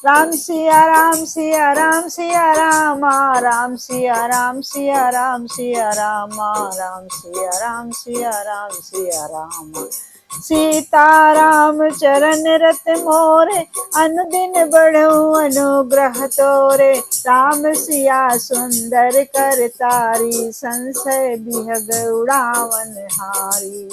राम सिया राम सिया राम सिया रामा, राम सिया राम सिया राम सिया रामा, राम सिया राम सिया राम सिया रामा। सीता राम चरण रत मोरे, अनुदिन बढ़ऊ अनुग्रह तोरे। राम सिया सुंदर कर तारी, संशय बिहग उड़ावन हारी।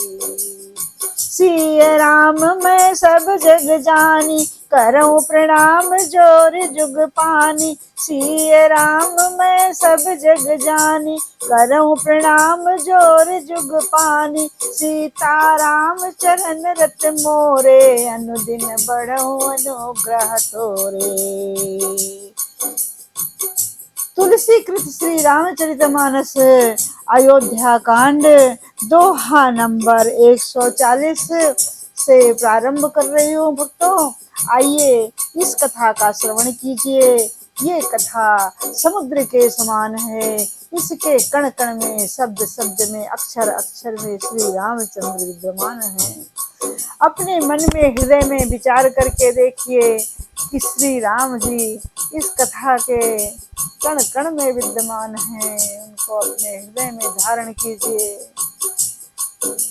सिय राम मैं सब जग जानी, करऊं प्रणाम जोर जुग पानी। सिय राम मैं सब जग जानी, करऊं प्रणाम जोर जुग पानी। सीता राम चरण रत मोरे, अनुदिन बढ़ऊं अनुग्रह तोरे। तुलसी कृत श्री रामचरितमानस अयोध्या कांड दोहा नंबर 140 से प्रारंभ कर रही हूँ भक्तों। आइए इस कथा का श्रवण कीजिए। ये कथा समुद्र के समान है। इसके कण कण में, शब्द शब्द में, अक्षर अक्षर में श्री रामचंद्र विद्यमान है। अपने मन में, हृदय में विचार करके देखिए कि श्री राम जी इस कथा के कण कण में विद्यमान हैं। उनको अपने हृदय में धारण कीजिए,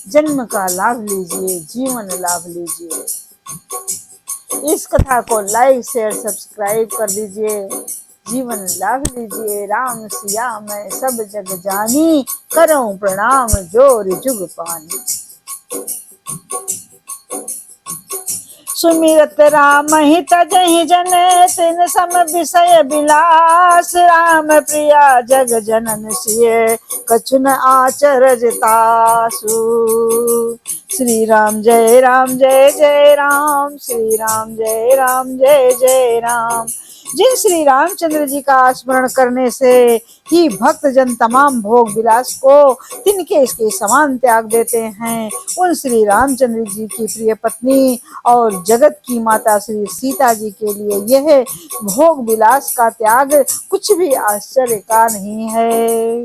जन्म का लाभ लीजिए, जीवन लाभ लीजिए। इस कथा को लाइक शेयर सब्सक्राइब कर दीजिए, जीवन लाभ लीजिए। राम सिया मैं सब जग जानी, करऊं प्रणाम जोर जुग पानी। सुमिरत राम हित जहि जन, तिन सम विषय विलास। राम प्रिया जग जनन सिय, कछु न आचरज तासु। श्री राम जय राम जय जय राम, श्री राम जय राम जय जय राम। जिन श्री रामचंद्र जी का स्मरण करने से ही भक्त जन तमाम भोग विलास को तिनके इसके समान त्याग देते हैं, उन श्री रामचंद्र जी की प्रिय पत्नी और जगत की माता श्री सीता जी के लिए यह भोग विलास का त्याग कुछ भी आश्चर्य का नहीं है।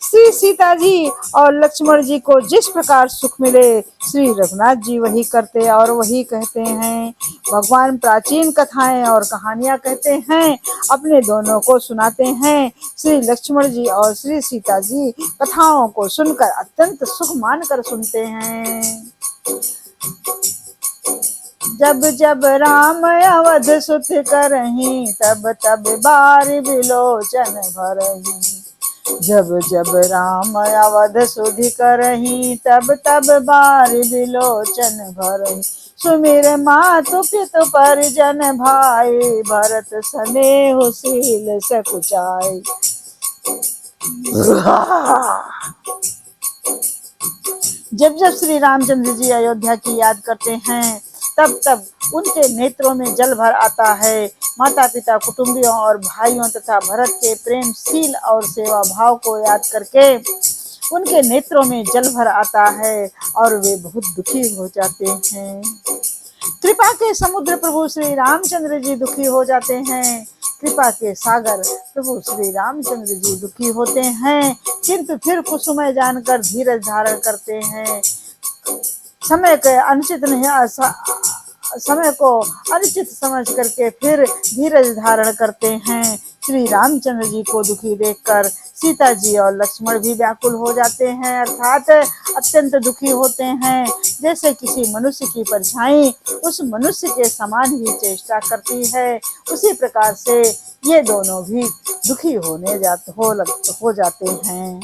श्री सीता जी और लक्ष्मण जी को जिस प्रकार सुख मिले, श्री रघुनाथ जी वही करते और वही कहते हैं। भगवान प्राचीन कथाएं और कहानियां कहते हैं, अपने दोनों को सुनाते हैं। श्री लक्ष्मण जी और श्री सीता जी कथाओं को सुनकर अत्यंत सुख मानकर सुनते हैं। जब जब राम अवध सुत करहीं, तब तब बार बिलोचन भरहीं। जब जब राम अवध सुधि करहीं, तब तब बार बिलोचन भरहीं। सुमिर मातु पितु परिजन भाई, भरत स्नेहु शील सकुचाई। जब जब श्री रामचंद्र जी अयोध्या की याद करते हैं, तब तब उनके नेत्रों में जल भर आता है। माता पिता, कुटुंबियों और भाइयों तथा भरत के प्रेमशील और सेवा भाव को याद करके उनके नेत्रों में जल भर आता है और वे बहुत दुखी हो जाते हैं। कृपा के समुद्र प्रभु श्री रामचंद्र जी दुखी हो जाते हैं। कृपा के सागर प्रभु श्री रामचंद्र जी दुखी होते हैं, किंतु फिर कुसुमय जानकर धीरज धारण करते हैं। समय के अनिश्चित नहीं, समय को अनिश्चित समझ करके फिर धीरज धारण करते हैं। श्री रामचंद्र जी को दुखी देखकर सीता जी और लक्ष्मण भी व्याकुल हो जाते हैं, अर्थात अत्यंत दुखी होते हैं। जैसे किसी मनुष्य की परछाई उस मनुष्य के समान ही चेष्टा करती है, उसी प्रकार से ये दोनों भी दुखी हो जाते हैं।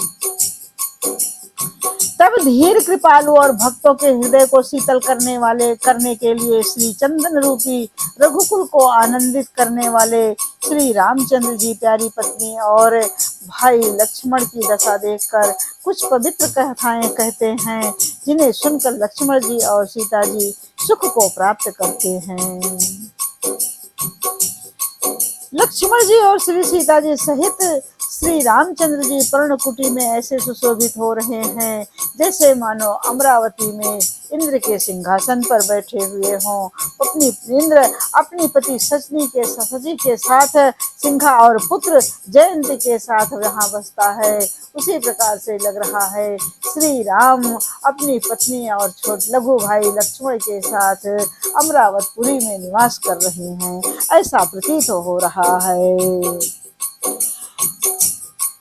तब धीर, कृपालु और भक्तों के हृदय को शीतल करने के लिए श्री चंदन रूपी रघुकुल को आनंदित करने वाले श्री रामचंद्र जी प्यारी पत्नी और भाई लक्ष्मण की दशा देखकर कुछ पवित्र कथाएं कहते हैं, जिन्हें सुनकर लक्ष्मण जी और सीता जी सुख को प्राप्त करते हैं। लक्ष्मण जी और श्री सीता जी सहित श्री रामचंद्र जी पर्णकुटी में ऐसे सुशोभित हो रहे हैं, जैसे मानो अमरावती में इंद्र के सिंहासन पर बैठे हुए हों। अपनी इंद्र अपनी पति सची के साथ सिंहा और पुत्र जयंत के साथ वहाँ बसता है। उसी प्रकार से लग रहा है श्री राम अपनी पत्नी और छोटे लघु भाई लक्ष्मण के साथ अमरावतपुरी में निवास कर रहे हैं, ऐसा प्रतीत हो रहा है।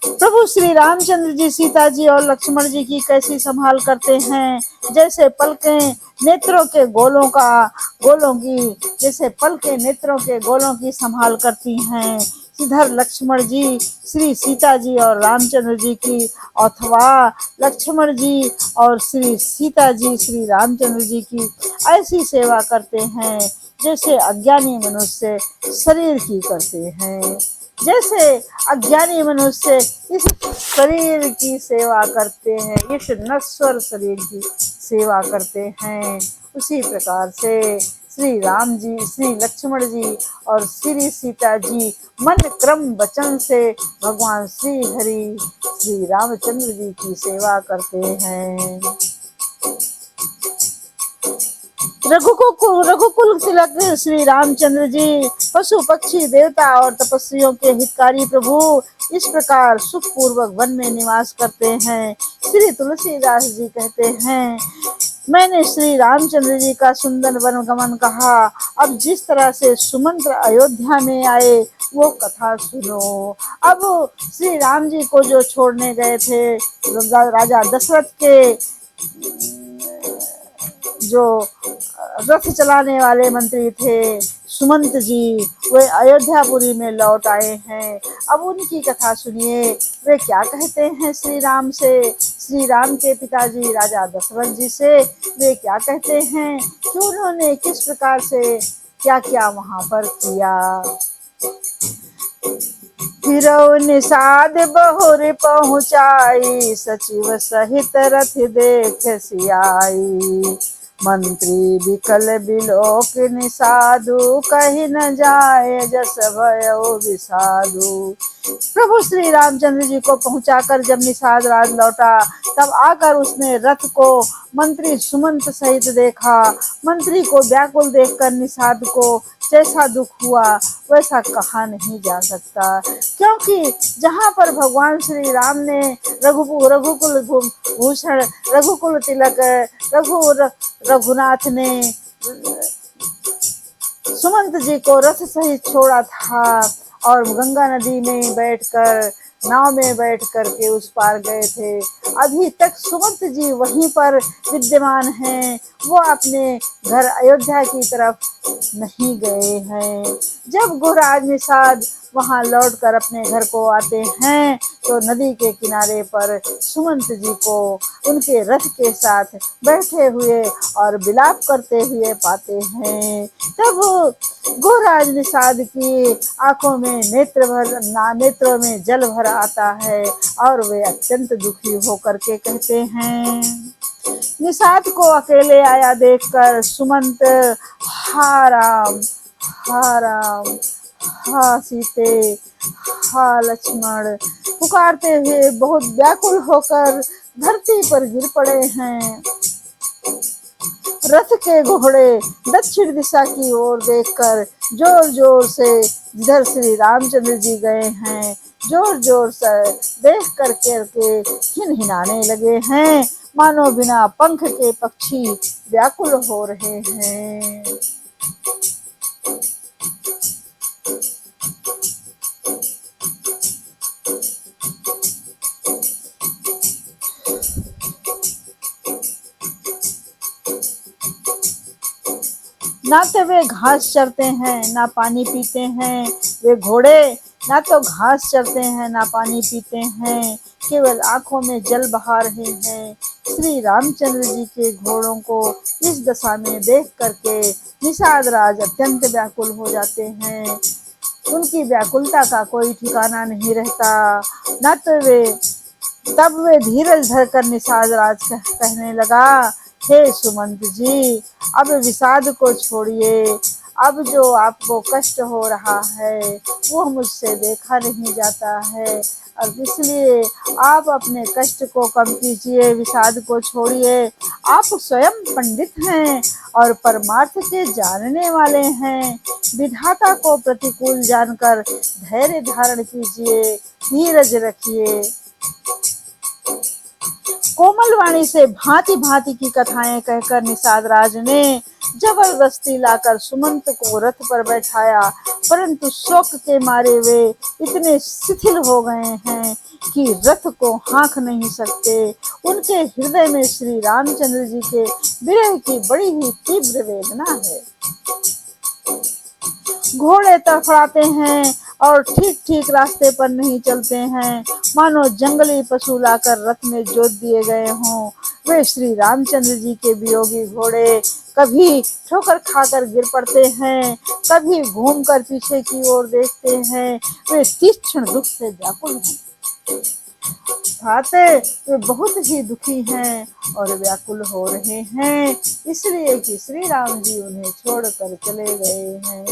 प्रभु श्री रामचंद्र जी सीता जी और लक्ष्मण जी की कैसी संभाल करते हैं, जैसे पलकें नेत्रों के गोलों की संभाल करती हैं। इधर लक्ष्मण जी श्री सीता जी और रामचंद्र जी की, अथवा लक्ष्मण जी और श्री सीता जी श्री रामचंद्र जी की ऐसी सेवा करते हैं जैसे अज्ञानी मनुष्य शरीर की करते हैं। जैसे अज्ञानी मनुष्य इस शरीर की सेवा करते हैं, इस नश्वर शरीर की सेवा करते हैं, उसी प्रकार से श्री राम जी श्री लक्ष्मण जी और श्री सीता जी मन क्रम वचन से भगवान श्री हरि श्री रामचंद्र जी की सेवा करते हैं। रघुकुल तिलक श्री रामचंद्र जी पशु पक्षी देवता और तपस्वियों के हितकारी प्रभु इस प्रकार सुख पूर्वक वन में निवास करते हैं। श्री तुलसीदास जी कहते हैं, मैंने श्री रामचंद्र जी का सुंदर वन गमन कहा। अब जिस तरह से सुमंत्र अयोध्या में आए वो कथा सुनो। अब श्री राम जी को जो छोड़ने गए थे राजा दशरथ के जो रथ चलाने वाले मंत्री थे सुमंत जी, वे अयोध्यापुरी में लौट आए हैं। अब उनकी कथा सुनिए, वे क्या कहते हैं श्री राम से, श्री राम के पिताजी राजा दशरथ जी से वे क्या कहते हैं कि उन्होंने किस प्रकार से क्या क्या वहां पर किया। फिरौ निषाद बहुर पहुँचाई, सचिव सहित रथ देख सियाई। मंत्री विकल बिलोक निषादु, कही न जाए जस भयो विषादु। प्रभु श्री रामचंद्र जी को पहुंचाकर जब निषाद राज लौटा, तब आकर उसने रथ को मंत्री सुमंत सहित देखा। मंत्री को व्याकुल देखकर निषाद को जैसा दुख हुआ वैसा कहा नहीं जा सकता, क्योंकि जहाँ पर भगवान श्री राम ने रघुकुल भूषण रघुकुल तिलक रघुनाथ ने सुमंत जी को रथ सहित छोड़ा था और गंगा नदी में बैठकर नाव में बैठ करके उस पार गए थे। अभी तक सुमंत जी वहीं पर विद्यमान हैं, वो अपने घर अयोध्या की तरफ नहीं गए हैं। जब गुहराज निषाद वहां लौटकर अपने घर को आते हैं तो नदी के किनारे पर सुमंत जी को उनके रथ के साथ बैठे हुए और विलाप करते हुए पाते हैं। तब गुहराज निषाद की आंखों में नेत्रों में जल भर आता है और वे अत्यंत दुखी होकर के कहते हैं। निषाद को अकेले आया देखकर सुमंत हा राम हा सीते हा लक्ष्मण पुकारते हुए बहुत व्याकुल होकर धरती पर गिर पड़े हैं। रथ के घोड़े दक्षिण दिशा की ओर देखकर जोर जोर से जिधर श्री रामचंद्र जी गए हैं जोर जोर से देख करके हिनहिनाने लगे हैं, मानो बिना पंख के पक्षी व्याकुल हो रहे हैं। ना तो वे घास चरते हैं ना पानी पीते हैं, वे घोड़े ना तो घास चरते हैं ना पानी पीते हैं, केवल आंखों में जल बहा रहे हैं। श्री रामचंद्र जी के घोड़ों को इस दशा में देख करके निषाद राज अत्यंत व्याकुल हो जाते हैं। उनकी व्याकुलता का कोई ठिकाना नहीं रहता। ना तो तब वे धीरज धरकर निषाद राज कहने लगा, हे सुमंत जी, अब विषाद को छोड़िए, अब जो आपको कष्ट हो रहा है वो मुझसे देखा नहीं जाता है, और इसलिए आप अपने कष्ट को कम कीजिए, विषाद को छोड़िए। आप स्वयं पंडित हैं और परमार्थ के जानने वाले हैं। विधाता को प्रतिकूल जानकर धैर्य धारण कीजिए, धीरज रखिए। कोमल वाणी से भांति भांति की कथाएं कहकर निषाद राज ने जबरदस्ती लाकर सुमंत को रथ पर बैठाया, परंतु शोक के मारे वे इतने शिथिल हो गए हैं कि रथ को हाँक नहीं सकते। उनके हृदय में श्री रामचंद्र जी के विरह की बड़ी ही तीव्र वेदना है। घोड़े तड़फड़ाते हैं और ठीक ठीक रास्ते पर नहीं चलते हैं, मानो जंगली पशु लाकर रथ में जोत दिए गए हों। वे श्री रामचंद्र जी के वियोगी घोड़े कभी ठोकर खाकर गिर पड़ते हैं, कभी घूमकर पीछे की ओर देखते हैं। वे तीक्ष्ण दुख से व्याकुल हैं, खाते वे बहुत ही दुखी हैं और व्याकुल हो रहे हैं, इसलिए कि श्री राम जी उन्हें छोड़कर चले गए हैं।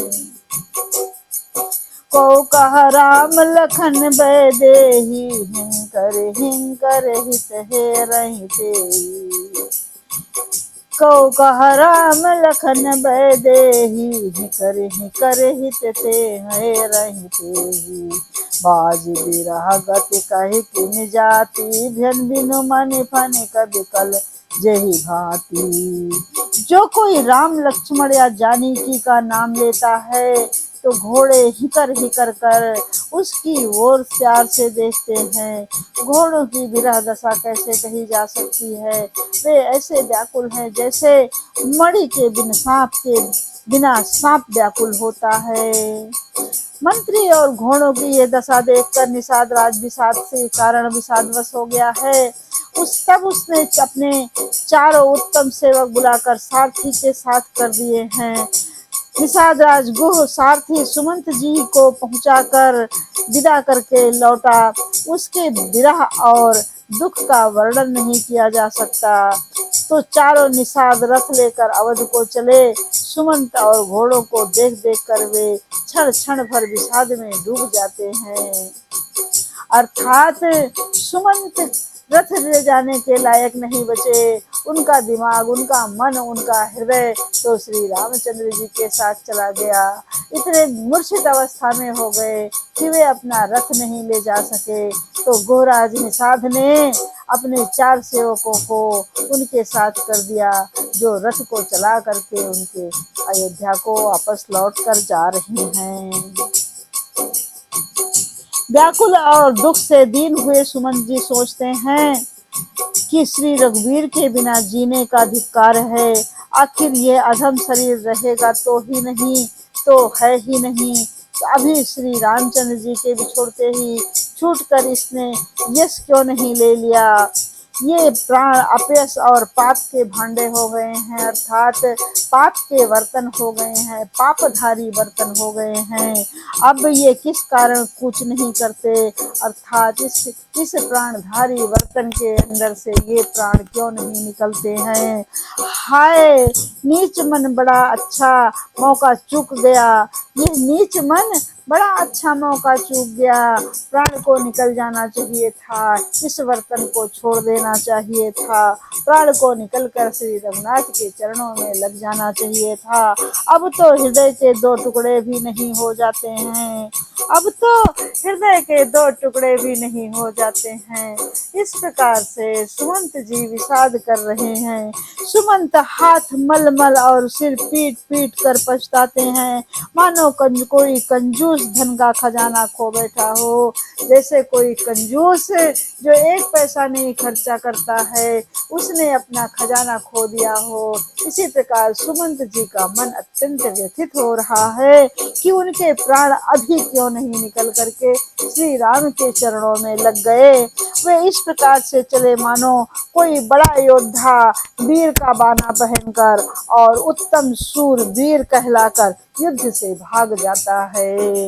को कह राम लखन बैदेही, हिंकर हित हे रहिते। को कह राम लखन बैदेही, हिकर हित ते हे रहिते। बाज बिरह गति कहि किन जाति, भ्यन बिनु मन फन कबि कल जही भांति। जो कोई राम लक्ष्मण या जानकी का नाम लेता है तो घोड़े हिकर हिकर कर उसकी ओर प्यार से देखते हैं। घोड़ों की विरह दशा कैसे कही जा सकती है, वे ऐसे व्याकुल हैं जैसे मणि के बिना सांप व्याकुल होता है। मंत्री और घोड़ों की ये दशा देखकर निषाद राज विषाद के कारण विषादवश हो गया है। तब उसने अपने चारों उत्तम सेवक बुलाकर सारथी के साथ कर दिए हैं। निषाद राज गुह सारथी सुमंत जी को पहुंचाकर विदा करके लौटा। उसके विरह और दुख का वर्णन नहीं किया जा सकता। तो चारों निषाद रथ लेकर अवध को चले। सुमंत और घोड़ों को देख देख कर वे क्षण क्षण भर विषाद में डूब जाते हैं। अर्थात सुमंत रथ ले जाने के लायक नहीं बचे। उनका दिमाग, उनका मन, उनका हृदय तो श्री रामचंद्र जी के साथ चला गया। इतने मूर्छित अवस्था में हो गए कि वे अपना रथ नहीं ले जा सके। तो गोराज निषाद ने अपने 4 सेवकों को उनके साथ कर दिया, जो रथ को चला करके उनके अयोध्या को वापस लौट कर जा रहे हैं। व्याकुल और दुख से दीन हुए सुमंत जी सोचते हैं कि श्री रघुवीर के बिना जीने का धिक्कार है। आखिर ये अधम शरीर रहेगा तो ही नहीं, तो है ही नहीं। तो अभी श्री रामचंद्र जी के बिछोड़ते ही छूटकर इसने यश क्यों नहीं ले लिया। ये प्राण अपयश और पाप के भांडे हो गए हैं, अर्थात पाप के बर्तन हो गए हैं, पापधारी बर्तन हो गए हैं। अब ये किस कारण कुछ नहीं करते, अर्थात इस प्राणधारी बर्तन के अंदर से ये प्राण क्यों नहीं निकलते हैं। हाय नीच मन, बड़ा अच्छा मौका चूक गया। ये नीच मन बड़ा अच्छा मौका चूक गया। प्राण को निकल जाना चाहिए था, इस बर्तन को छोड़ देना चाहिए था, प्राण को निकलकर श्री रघुनाथ के चरणों में लग जाना चाहिए था। अब तो हृदय के 2 टुकड़े भी नहीं हो जाते हैं, अब तो हृदय के 2 टुकड़े भी नहीं हो जाते हैं। इस प्रकार से सुमंत जी विषाद कर रहे हैं। सुमंत हाथ मल मल और सिर पीट पीट कर पछताते हैं, मानो कोई कंजूस धन का खजाना खो बैठा हो। जैसे कोई कंजूस जो 1 पैसा नहीं खर्चा करता है, उसने अपना खजाना खो दिया हो। इसी प्रकार सुमंत जी का मन अत्यंत व्यथित हो रहा है कि उनके प्राण अभी क्यों नहीं निकल करके श्री राम के चरणों में लग गए। वे इस प्रकार से चले मानो कोई बड़ा योद्धा वीर का बाना पहनकर और उत्तम सूर वीर कहलाकर युद्ध से भाग जाता है।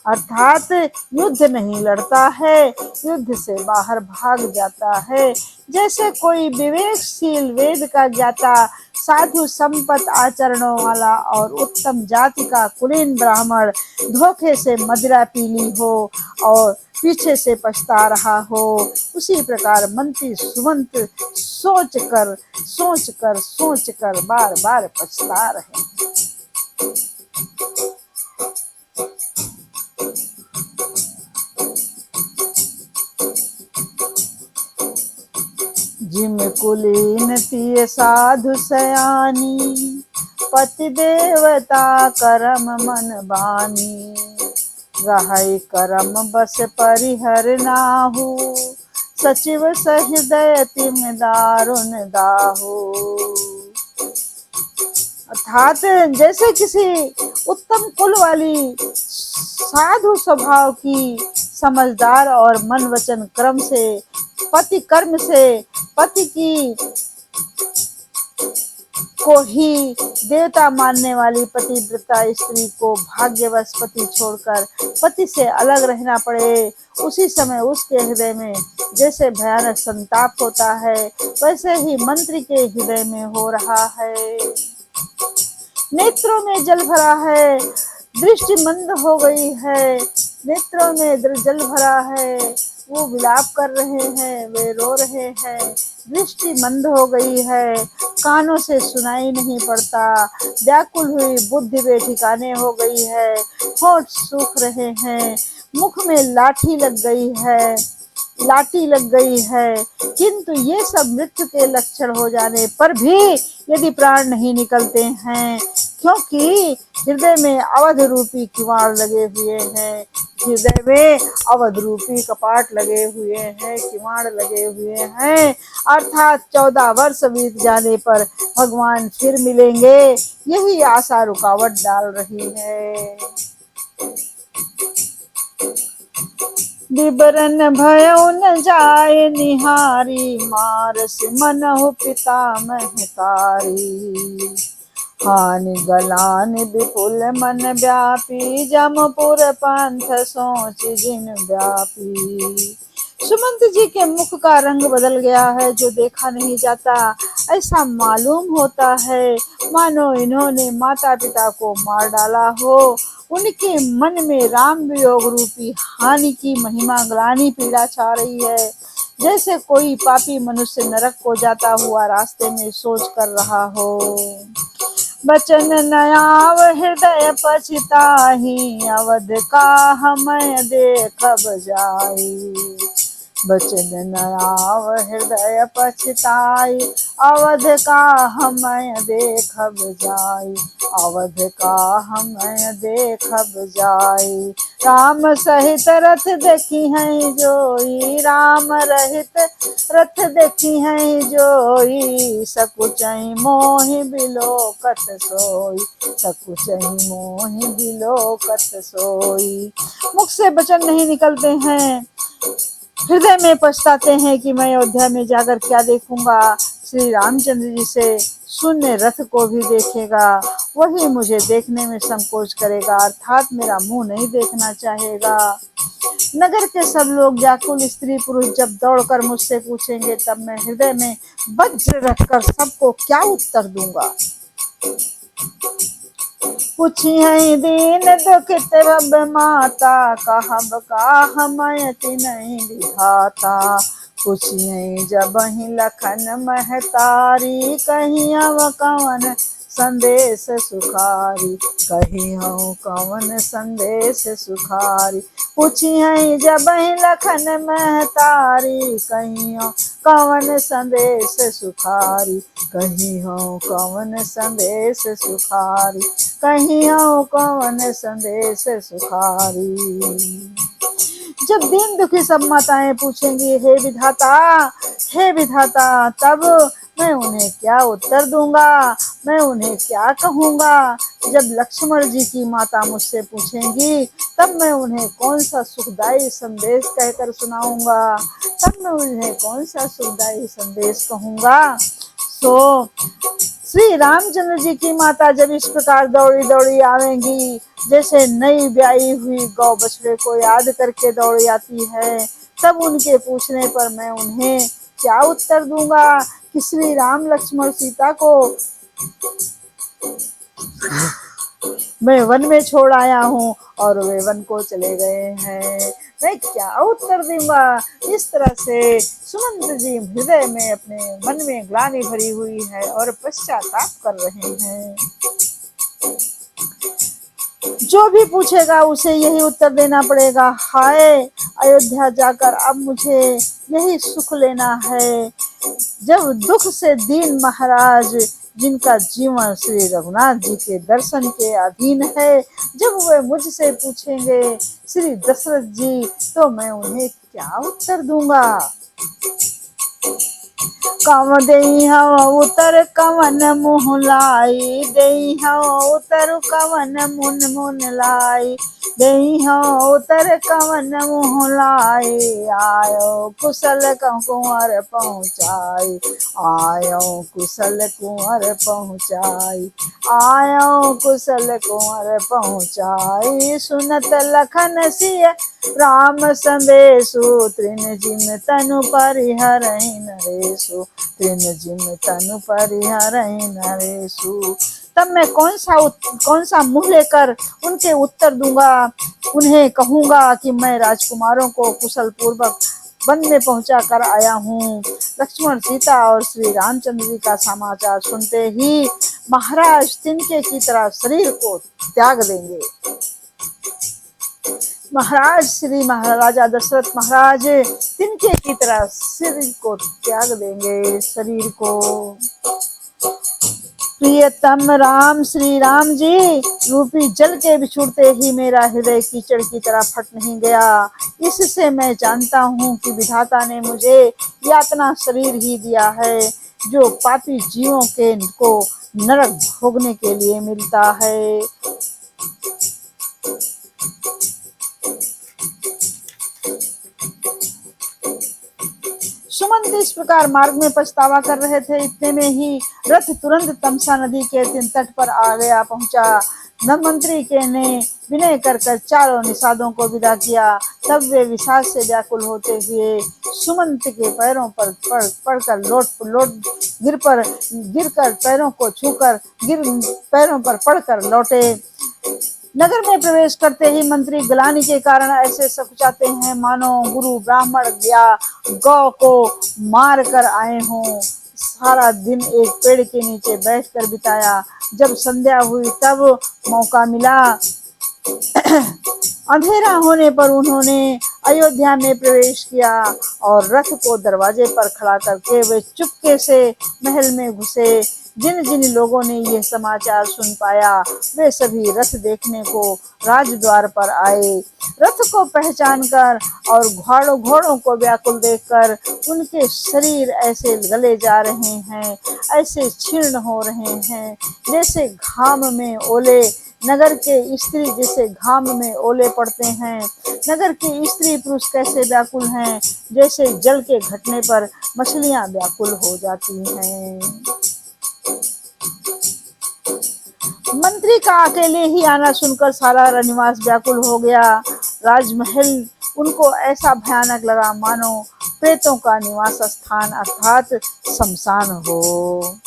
अर्थात युद्ध नहीं लड़ता है, युद्ध से बाहर भाग जाता है। जैसे कोई विवेकशील वेद का ज्ञाता साधु संपत आचरणों वाला और उत्तम जाति का कुलीन ब्राह्मण धोखे से मदिरा पी ली हो और पीछे से पछता रहा हो, उसी प्रकार मंत्री सुमंत सोच कर बार बार पछता रहे। जिम कुलीन तिय साधु सयानी, पति देवता करम मन बानी, रहै करम बस परिहर नाहु, सचिव सहृदय तिम दारुण दाहु। अर्थात जैसे किसी उत्तम कुल वाली साधु स्वभाव की समझदार और मन वचन क्रम से पति कर्म से पति की को ही देवता मानने वाली पतिव्रता स्त्री को भाग्यवश पति छोड़कर पति से अलग रहना पड़े, उसी समय उसके हृदय में जैसे भयानक संताप होता है, वैसे ही मंत्री के हृदय में हो रहा है। नेत्रों में जल भरा है, दृष्टि मंद हो गई है, नेत्रों में जल भरा है, वो विलाप कर रहे हैं, वे रो रहे हैं, दृष्टि मंद हो गई है, कानों से सुनाई नहीं पड़ता, व्याकुल हुई बुद्धि बेठिकाने हो गई है, होंठ सूख रहे हैं, मुख में लाठी लग गई है, किंतु ये सब मृत्यु के लक्षण हो जाने पर भी यदि प्राण नहीं निकलते हैं, क्योंकि हृदय में अवध रूपी किवाड़ लगे हुए हैं, हृदय में अवध रूपी कपाट लगे हुए हैं, किवाड़ लगे हुए हैं। अर्थात 14 वर्ष बीत जाने पर भगवान फिर मिलेंगे, यही आशा रुकावट डाल रही है। विवरण भयो न जाय निहारी, मारस मनहु पिता महतारी, हानि गलान विपुल मन व्यापी, जमपुर पंथ सोच जिन व्यापी। सुमंत जी के मुख का रंग बदल गया है, जो देखा नहीं जाता, ऐसा मालूम होता है मानो इन्होंने माता पिता को मार डाला हो। उनके मन में राम वियोग रूपी हानि की महिमा ग्लानि पीड़ा छा रही है, जैसे कोई पापी मनुष्य नरक को जाता हुआ रास्ते में सोच कर रहा हो। बचन नयाव हृदय पछताहि, अवध का हमय देखब जाई, बचन नयाव हृदय पछताई, अवध का हमय देखब जाई, अवध का हमय देखब जाई। राम सहित रथ देखी हैं जोई, राम रहित रथ देखी हैं जोई, सकुचहि मोहि बिलोकत सोई, सकुचहि मोहि बिलोकत सोई। मुख से वचन नहीं निकलते हैं, हृदय में पछताते हैं कि मैं अयोध्या में जाकर क्या देखूंगा। श्री रामचंद्र जी से शून्य रथ को भी देखेगा, वही मुझे देखने में संकोच करेगा, अर्थात मेरा मुंह नहीं देखना चाहेगा। नगर के सब लोग व्याकुल स्त्री पुरुष जब दौड़कर मुझसे पूछेंगे, तब मैं हृदय में वज्र रखकर सबको क्या उत्तर दूंगा। पूछिए दीन दुखित भब माता, कहब का हमय तिनहि विधाता। पूछिए जबहि लखन महतारी, कहियव कवन संदेश सुखारी, कहियौ कवन संदेश सुखारी। पूछिए जबहि लखन महतारी, कहियौ कवन संदेश सुखारी, कहियौ कवन संदेश सुखारी, कहियौ कवन संदेश सुखारी। जब दीन दुखी सब माताएं पूछेंगी, हे विधाता, तब मैं उन्हें क्या उत्तर दूंगा, मैं उन्हें क्या कहूंगा। जब लक्ष्मण जी की माता मुझसे पूछेंगी, तब मैं उन्हें कौन सा सुखदायी संदेश कहकर सुनाऊंगा, तब मैं उन्हें कौन सा सुखदायी संदेश कहूंगा। सो श्री रामचंद्र जी की माता जब इस प्रकार दौड़ी दौड़ी आवेंगी, जैसे नई ब्याई हुई गौ बछड़े को याद करके दौड़ी आती है, तब उनके पूछने पर मैं उन्हें क्या उत्तर दूंगा कि श्री राम लक्ष्मण सीता को मैं वन में छोड़ आया हूँ और वे वन को चले गए हैं, मैं क्या उत्तर दूंगा। इस तरह से सुमंत जी हृदय में अपने मन में ग्लानि भरी हुई है और पश्चाताप कर रहे हैं। जो भी पूछेगा उसे यही उत्तर देना पड़ेगा, हाय अयोध्या जाकर अब मुझे यही सुख लेना है। जब दुख से दीन महाराज जिनका जीवन श्री रघुनाथ जी के दर्शन के अधीन है, जब वे मुझसे पूछेंगे श्री दशरथ जी, तो मैं उन्हें क्या उत्तर दूंगा। कम देई हव उतर कवन मुँह लाई, देई हव उतर कवन मुन मुन लाई, देई हव उतर कवन मुँह लाई, आयो कुशल कुंवर पहुँचाई, आयो कुशल कुंवर पहुँचाई, आयो कुशल कुंवर पहुँचाई। सुनत लखन सिय राम संदेशु, तृण जिम तनु परिहरहि नरेशु, तृण जिम तनु परिहरहि नरेशु। तब मैं कौन सा मुंह लेकर उनके उत्तर दूंगा। उन्हें कहूंगा कि मैं राजकुमारों को कुशल पूर्वक वन में पहुंचा कर आया हूँ। लक्ष्मण सीता और श्री रामचंद्र जी का समाचार सुनते ही महाराज तिनके की तरह शरीर को त्याग देंगे। महाराज श्री महाराजा दशरथ महाराज तिनके की तरह शरीर को त्याग देंगे, शरीर को। प्रियतम राम श्री राम जी रूपी जल के बिछुड़ते ही मेरा हृदय कीचड़ की तरह फट नहीं गया। इससे मैं जानता हूँ कि विधाता ने मुझे यातना शरीर ही दिया है, जो पापी जीवों के को नरक भोगने के लिए मिलता है। सुमंत इस प्रकार मार्ग में पछतावा कर रहे थे। इतने में ही रथ तुरंत तमसा नदी के तट पर आ गया पहुंचा। मंत्री के ने विनय कर चारों निषादों को विदा किया। तब वे विषाद से व्याकुल होते हुए सुमंत के पैरों पर पड़कर लौट गिरकर पैरों को छूकर पैरों पर पड़कर लौटे। नगर में प्रवेश करते ही मंत्री ग्लानि के कारण ऐसे सकुचाते हैं मानो गुरु ब्राह्मण या गौ को मार कर आए हों। सारा दिन एक पेड़ के नीचे बैठकर बिताया। जब संध्या हुई तब मौका मिला। अंधेरा होने पर उन्होंने अयोध्या में प्रवेश किया और रथ को दरवाजे पर खड़ा करके वे चुपके से महल में घुसे। जिन जिन लोगों ने यह समाचार सुन पाया वे सभी रथ देखने को राजद्वार पर आए। रथ को पहचान कर और घोड़ों को व्याकुल देखकर उनके शरीर ऐसे गले जा रहे हैं, ऐसे क्षीर्ण हो रहे हैं जैसे घाम में ओले। नगर के स्त्री जैसे घाम में ओले पड़ते हैं, नगर के स्त्री पुरुष कैसे व्याकुल हैं, जैसे जल के घटने पर मछलियां व्याकुल हो जाती हैं। मंत्री का अकेले ही आना सुनकर सारा रनिवास व्याकुल हो गया। राजमहल उनको ऐसा भयानक लगा मानो प्रेतों का निवास स्थान अर्थात शमशान हो।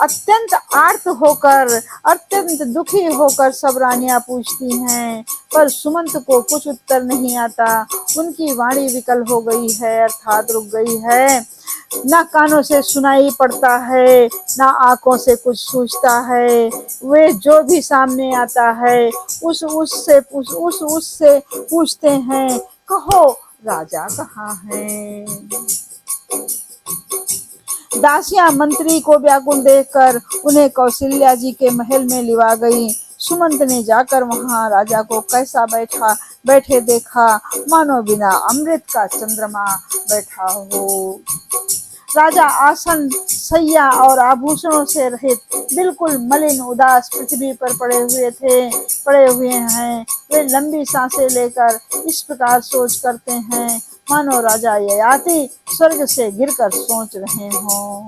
अत्यंत आर्त होकर, अत्यंत दुखी होकर सब रानियां पूछती हैं, पर सुमंत को कुछ उत्तर नहीं आता। उनकी वाणी विकल हो गई है अर्थात रुक गई है। ना कानों से सुनाई पड़ता है, ना आंखों से कुछ सूझता है। वे जो भी सामने आता है उससे पूछते हैं, कहो राजा कहाँ हैं। दासियां मंत्री को व्याकुल देखकर उन्हें कौशल्या जी के महल में लिवा गई। सुमंत ने जाकर वहां राजा को कैसा बैठे देखा, मानो बिना अमृत का चंद्रमा बैठा हो। राजा आसन सैया और आभूषणों से रहित बिल्कुल मलिन उदास पृथ्वी पर पड़े हुए हैं। वे लंबी सांसें लेकर इस प्रकार सोच करते हैं मानो राजा ययाति स्वर्ग से गिरकर सोच रहे हों।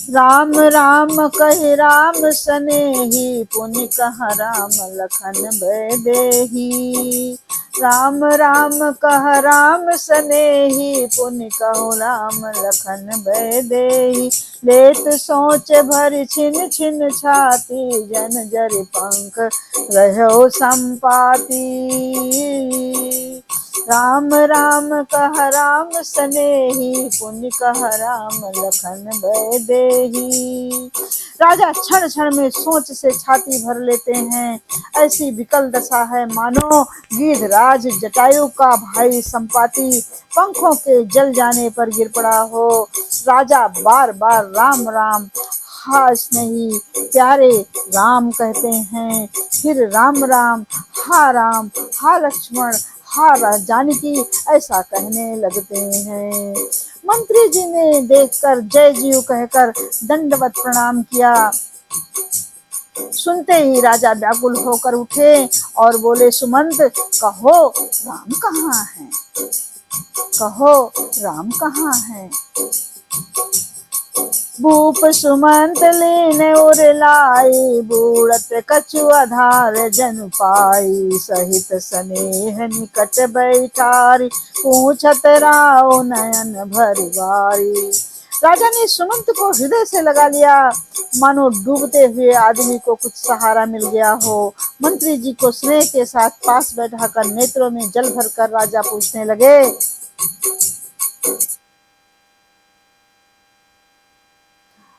राम राम कहि राम सनेही, पुनि कह राम लखन भय देही। राम राम कह राम सनेही, पुनि कहु राम लखन भय देही। लेत सोच भरि छिन छिन छाती, जन जरि पंख रहो संपाती। राम राम कह राम सनेही, पुनि कह राम लखन भय देही। राजा क्षण क्षण में सोच से छाती भर लेते हैं। ऐसी विकल दशा है मानो गिद्धराज जटायु का भाई संपाति पंखों के जल जाने पर गिर पड़ा हो। राजा बार बार राम राम हास नहीं प्यारे राम कहते हैं, फिर राम राम हा लक्ष्मण हा जानकी ऐसा कहने लगते हैं। मंत्री जी ने देखकर जय जीव कहकर दंडवत प्रणाम किया। सुनते ही राजा व्याकुल होकर उठे और बोले, सुमंत कहो राम कहाँ है, कहो राम कहाँ है। भूप सुमंत लीन उर लाई, बूढ़त कछु आधार जन पाई। सहित स्नेह निकट बैठारी, पूछत राव नयन भरि बारी। राजा ने सुमंत को हृदय से लगा लिया, मानो डूबते हुए आदमी को कुछ सहारा मिल गया हो। मंत्री जी को स्नेह के साथ पास बैठाकर नेत्रों में जल भरकर राजा पूछने लगे,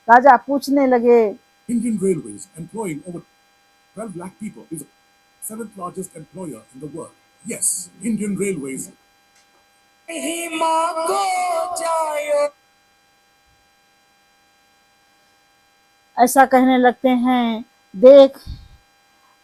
राजा पूछने लगे, Indian Railways, employing over 12 lakh people, is the seventh largest employer in the world. Yes, Indian Railways. ऐसा कहने लगते हैं। देख,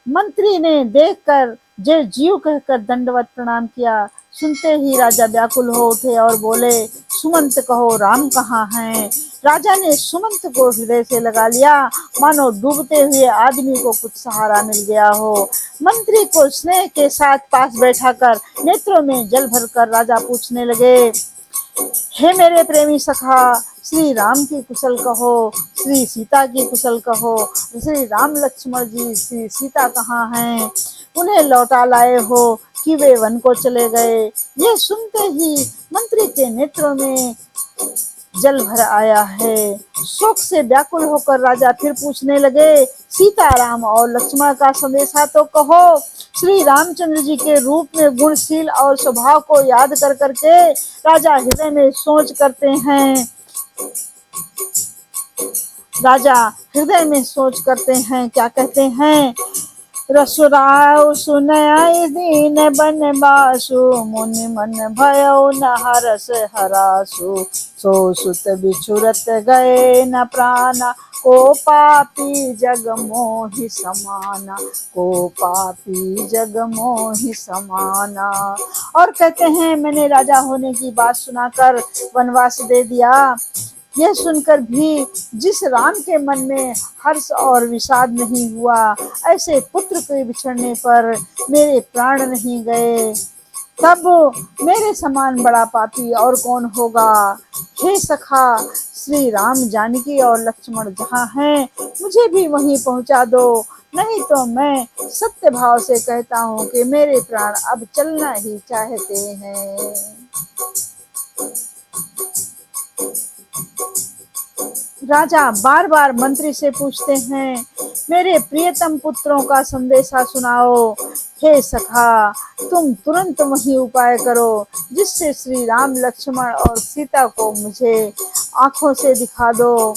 मंत्री ने देखकर जय जीव कहकर दंडवत प्रणाम किया। सुनते ही राजा व्याकुल हो उठे और बोले, सुमंत कहो राम कहाँ हैं। राजा ने सुमंत को हृदय से लगा लिया, मानो डूबते हुए आदमी को कुछ सहारा मिल गया हो। मंत्री को स्नेह के साथ पास बैठाकर नेत्रों में जल भरकर राजा पूछने लगे, हे मेरे प्रेमी सखा, श्री राम की कुशल कहो, श्री सीता की कुशल कहो। श्री राम लक्ष्मण जी श्री सीता कहाँ हैं, उन्हें लौटा लाए हो कि वे वन को चले गए। ये सुनते ही मंत्री के नेत्रों में जल भर आया है। शोक से व्याकुल होकर राजा फिर पूछने लगे, सीताराम और लक्ष्मण का संदेशा तो कहो। श्री रामचंद्र जी के रूप में गुणशील और स्वभाव को याद कर करके राजा हृदय में सोच करते हैं, राजा हृदय में सोच करते हैं, क्या कहते हैं। रसुराव सुनय दीन बनवासु, मुनि मन भयो न हरस हरासु। सो सुत बिछुरत गए न प्राणा, को पापी जग मोहि समाना, को पापी जग मोहि समाना। और कहते हैं, मैंने राजा होने की बात सुनाकर वनवास दे दिया। यह सुनकर भी जिस राम के मन में हर्ष और विषाद नहीं हुआ, ऐसे पुत्र के बिछड़ने पर मेरे प्राण नहीं गए, तब मेरे समान बड़ा पापी और कौन होगा। हे सखा, श्री राम जानकी और लक्ष्मण जहाँ हैं, मुझे भी वहीं पहुँचा दो, नहीं तो मैं सत्य भाव से कहता हूँ कि मेरे प्राण अब चलना ही चाहते हैं। राजा बार बार मंत्री से पूछते हैं, मेरे प्रियतम पुत्रों का संदेशा सुनाओ। हे सखा, तुम तुरंत वही उपाय करो जिससे श्री राम लक्ष्मण और सीता को मुझे आंखों से दिखा दो।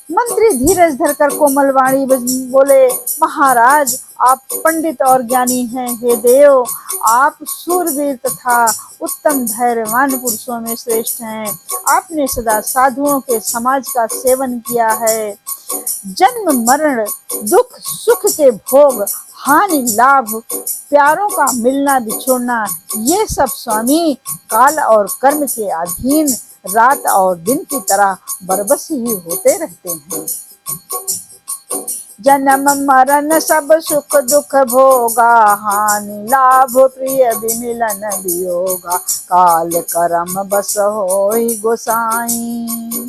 मंत्री धीरज धरकर कोमल वाणी बोले, महाराज आप पंडित और ज्ञानी हैं। हे देव, आप सूरवीर तथा उत्तम धैर्यवान पुरुषों में श्रेष्ठ हैं। आपने सदा साधुओं के समाज का सेवन किया है। जन्म मरण दुख सुख के भोग हानि लाभ प्यारों का मिलना बिछोड़ना, ये सब स्वामी काल और कर्म के अधीन रात और दिन की तरह बरबस ही होते रहते हैं। जन्म मरण सब सुख दुख भोगा, हानि लाभ प्रिय विमिलन वियोगा। काल करम बस होई गोसाई।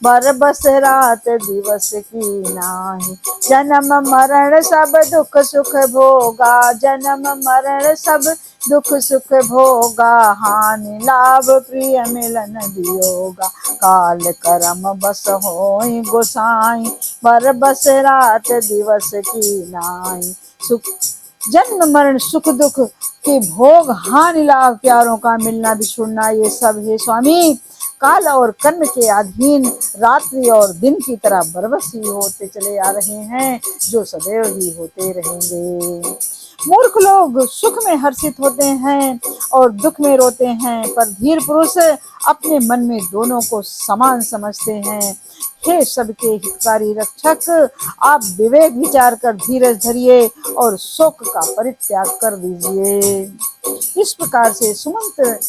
बरबस रात दिवस की नाही। जन्म मरण सब दुख सुख भोगा, जन्म मरण सब दुख सुख भोगा, हानि लाभ प्रिय मिलन वियोगा। काल करम बस होई गोसाई, बरबस रात दिवस की नाई। सुख जन्म मरण सुख दुख के भोग, हानि लाभ प्यारों का मिलना बिछुड़ना, ये सब है स्वामी काल और कर्म के अधीन रात्रि और दिन की तरह बरबस ही होते चले आ रहे हैं, जो सदैव ही होते रहेंगे। मूर्ख लोग सुख में हर्षित होते हैं और दुख में रोते हैं, पर धीर पुरुष अपने मन में दोनों को समान समझते हैं। हे सबके हितकारी रक्षक, आप विवेक विचार कर धीरज धरिए और शोक का परित्याग कर दीजिए। इस प्रकार से सुमंत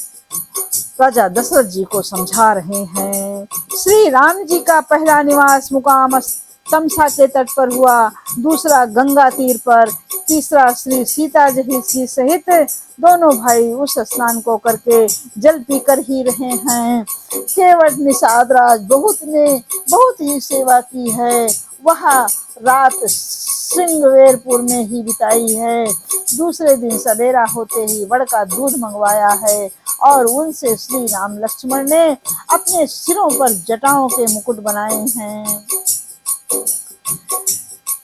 राजा दशरथ जी को समझा रहे हैं। श्री राम जी का पहला निवास मुकाम तमसा के तट पर हुआ, दूसरा गंगा तीर पर, तीसरा श्री सीता जी सहित दोनों भाई उस स्नान को करके जल पीकर ही रहे हैं। केवट निषाद राज ने बहुत ही सेवा की है, वह रात श्रृंगवेरपुर में ही बिताई है। दूसरे दिन सवेरा होते ही वड़ का दूध मंगवाया है और उनसे श्री राम लक्ष्मण ने अपने सिरों पर जटाओं के मुकुट बनाए हैं।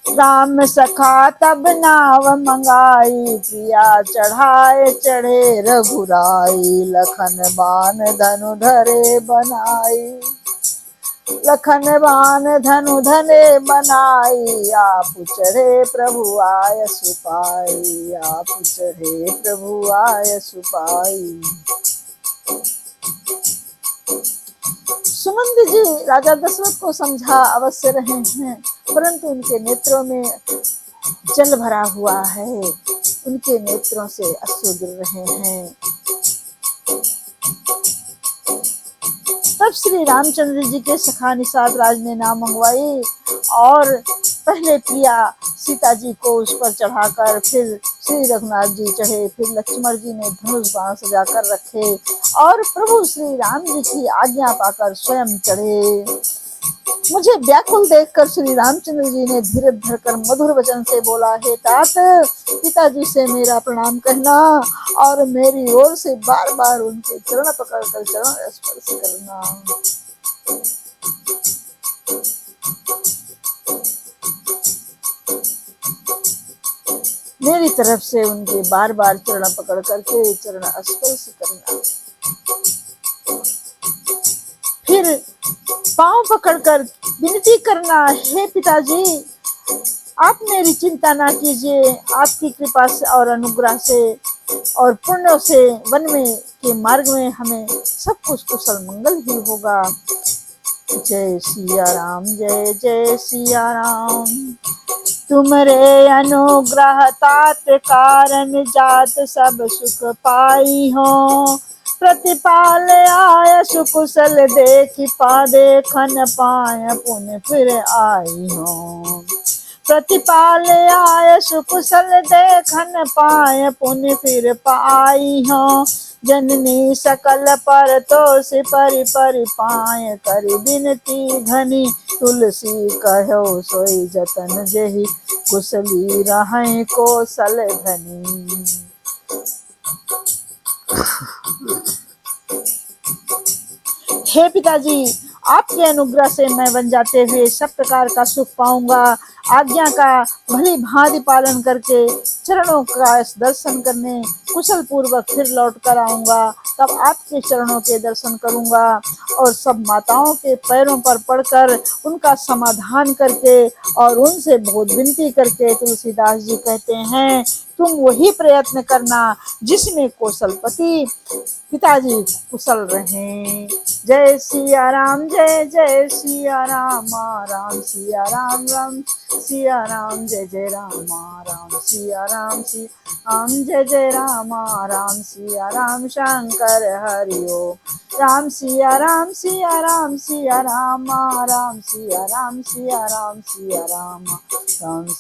राम सखा तब नाव मंगाई, प्रिया चढ़ाए चढ़े रघुराई, लखन बान धनु धरे बनाई, लखन बान धनु धने बनाई, आप चढ़े प्रभु आय सुपाई, आप चढ़े प्रभु आय सुपाई। सुमंत जी राजा दशरथ को समझा अवश्य रहे हैं, परंतु उनके नेत्रों में जल भरा हुआ है, उनके नेत्रों से अश्रु गिर रहे हैं। तब श्री रामचंद्र जी के सखा निषाद राज ने नाव मंगवाई और पहले प्रिया सीता जी को उस पर चढ़ाकर फिर श्री रघुनाथ जी चढ़े, फिर लक्ष्मण जी ने धनुष बाण सजाकर रखे और प्रभु श्री राम जी की आज्ञा पाकर स्वयं चढ़े। मुझे व्याकुल देखकर श्री रामचंद्र जी ने धीरज धरकर मधुर वचन से बोला, हे तात, पिताजी से मेरा प्रणाम कहना और मेरी ओर से बार बार उनके चरण पकड़कर चरण स्पर्श करना। मेरी तरफ से उनके बार बार चरण पकड़ करके चरण स्पर्श करना। फिर पांव पकड़कर विनती करना, हे पिताजी आप मेरी चिंता ना कीजिए, आपकी कृपा से और अनुग्रह से और पुण्यों से वन में के मार्ग में हमें सब कुछ कुशल मंगल ही होगा। जय सिया राम, जय जय सिया राम। तुमरे अनुग्रह तात कारण जात सब सुख पाई हो, प्रतिपाल आय सुकुशल देखि पा देखन पाय पुन फिर आई हो, प्रतिपाल आय सुकुशल देखन पाय पुन फिर पाई हो, जननी सकल पर तो से परि परि पाए करि बिनती घनी, तुलसी कहो सोई जतन जेहि कुशली रहें कौशल धनी। हे पिताजी आपके अनुग्रह से मैं वन जाते हुए सब प्रकार का सुख पाऊंगा, आज्ञा का भली भांति पालन करके चरणों का दर्शन करने कुशल पूर्वक फिर लौट कर आऊंगा, तब आपके चरणों के दर्शन करूंगा और सब माताओं के पैरों पर पड़कर उनका समाधान करके और उनसे बहुत विनती करके तुलसीदास जी कहते हैं, तुम वही प्रयत्न करना जिसमें कौशलपति पिताजी कुशल रहें। जय सिया राम, जय जय सिया राम, राम सिया राम, राम सिया राम, जय जय राम, राम सिया राम, जय जय राम, राम सिया राम, शंकर हरि ओम। राम सिया राम, सिया राम, सिया राम, राम सिया राम, सिया राम, सिया राम, राम